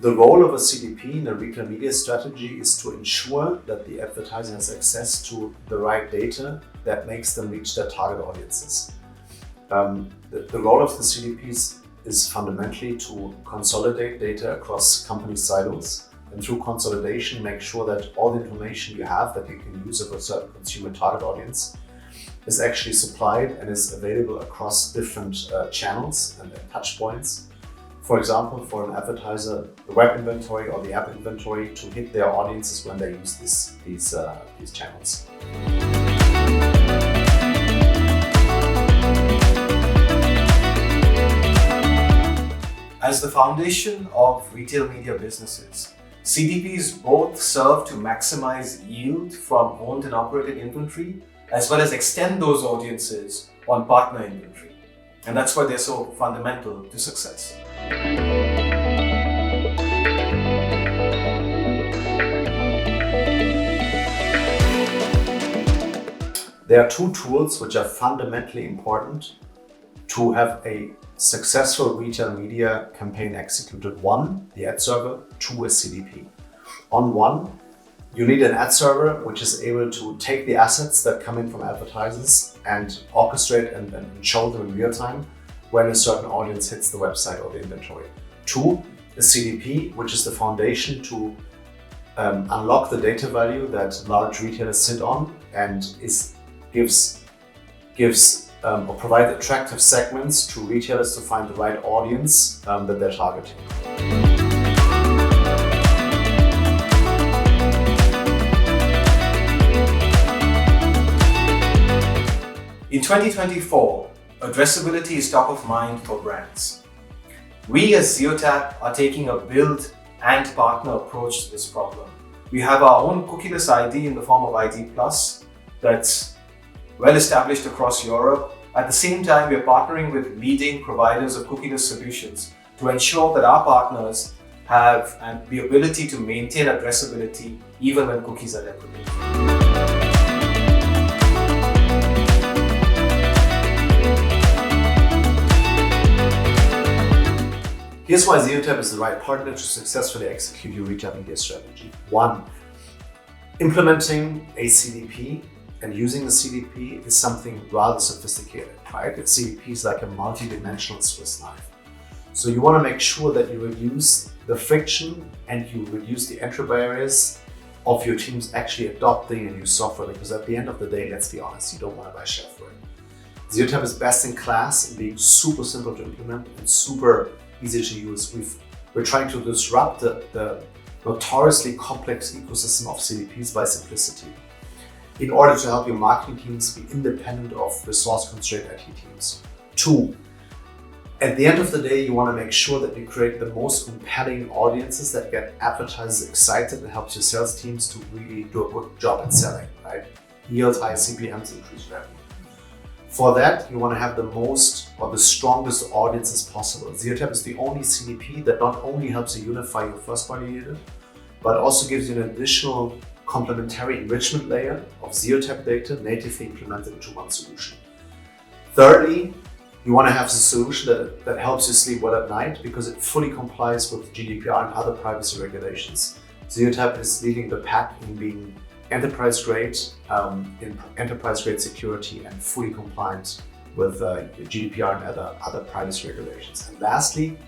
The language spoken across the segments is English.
The role of a CDP in a retail media strategy is to ensure that the advertiser has access to the right data that makes them reach their target audiences. The role of the CDPs is fundamentally to consolidate data across company silos, and through consolidation make sure that all the information you have that you can use of a certain consumer target audience is actually supplied and is available across different channels and touch points. For example, for an advertiser, the web inventory or the app inventory to hit their audiences when they use these channels. As the foundation of retail media businesses, CDPs both serve to maximize yield from owned and operated inventory, as well as extend those audiences on partner inventory. And that's why they're so fundamental to success. There are two tools which are fundamentally important to have a successful retail media campaign executed. One, the ad server. Two, a CDP. On one, you need an ad server which is able to take the assets that come in from advertisers and orchestrate and show them in real time when a certain audience hits the website or the inventory. Two, a CDP, which is the foundation to unlock the data value that large retailers sit on and gives or provide attractive segments to retailers to find the right audience that they're targeting. In 2024, addressability is top of mind for brands. We as Zeotap are taking a build and partner approach to this problem. We have our own cookieless ID in the form of ID Plus that's well established across Europe. At the same time, we are partnering with leading providers of cookieless solutions to ensure that our partners have the ability to maintain addressability even when cookies are deprecated. Here's why Zeotap is the right partner to successfully execute your retail media strategy. One, implementing a CDP and using the CDP is something rather sophisticated, right? A CDP is like a multi-dimensional Swiss knife. So you want to make sure that you reduce the friction and you reduce the entry barriers of your teams actually adopting a new software, because at the end of the day, let's be honest, you don't want to buy shelfware. Zeotap is best in class in being super simple to implement and super easy to use. We're trying to disrupt the notoriously complex ecosystem of CDPs by simplicity in order to help your marketing teams be independent of resource-constrained IT teams. Two, at the end of the day, you want to make sure that you create the most compelling audiences that get advertisers excited and helps your sales teams to really do a good job at selling, right? Yield high CPMs, increase revenue. For that, you want to have the most or the strongest audiences possible. Zeotap is the only CDP that not only helps you unify your first-party data, but also gives you an additional complementary enrichment layer of Zeotap data natively implemented into one solution. Thirdly, you want to have a solution that helps you sleep well at night because it fully complies with GDPR and other privacy regulations. Zeotap is leading the pack in being enterprise grade security and fully compliant with GDPR and other privacy regulations. And lastly,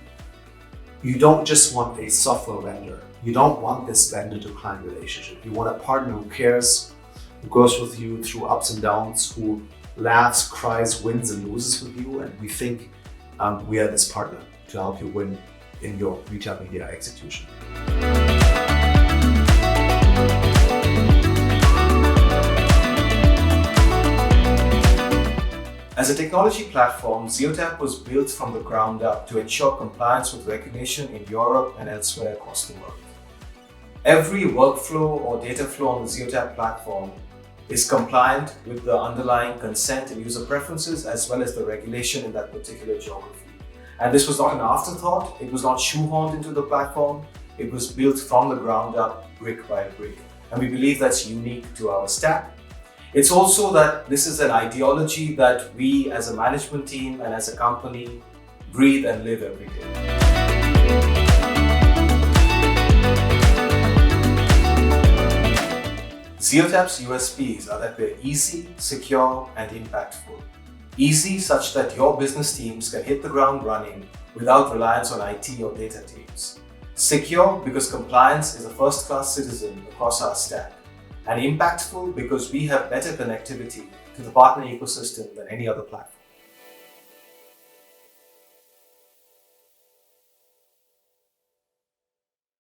you don't just want a software vendor. You don't want this vendor to client relationship. You want a partner who cares, who goes with you through ups and downs, who laughs, cries, wins and loses with you. And we think we are this partner to help you win in your retail media execution. As a technology platform, Zeotap was built from the ground up to ensure compliance with regulation in Europe and elsewhere across the world. Every workflow or data flow on the Zeotap platform is compliant with the underlying consent and user preferences as well as the regulation in that particular geography. And this was not an afterthought, it was not shoehorned into the platform, it was built from the ground up, brick by brick. And we believe that's unique to our stack. It's also that this is an ideology that we as a management team and as a company breathe and live every day. Zeotap's USPs are that we're easy, secure, and impactful. Easy such that your business teams can hit the ground running without reliance on IT or data teams. Secure because compliance is a first-class citizen across our stack. And impactful because we have better connectivity to the partner ecosystem than any other platform.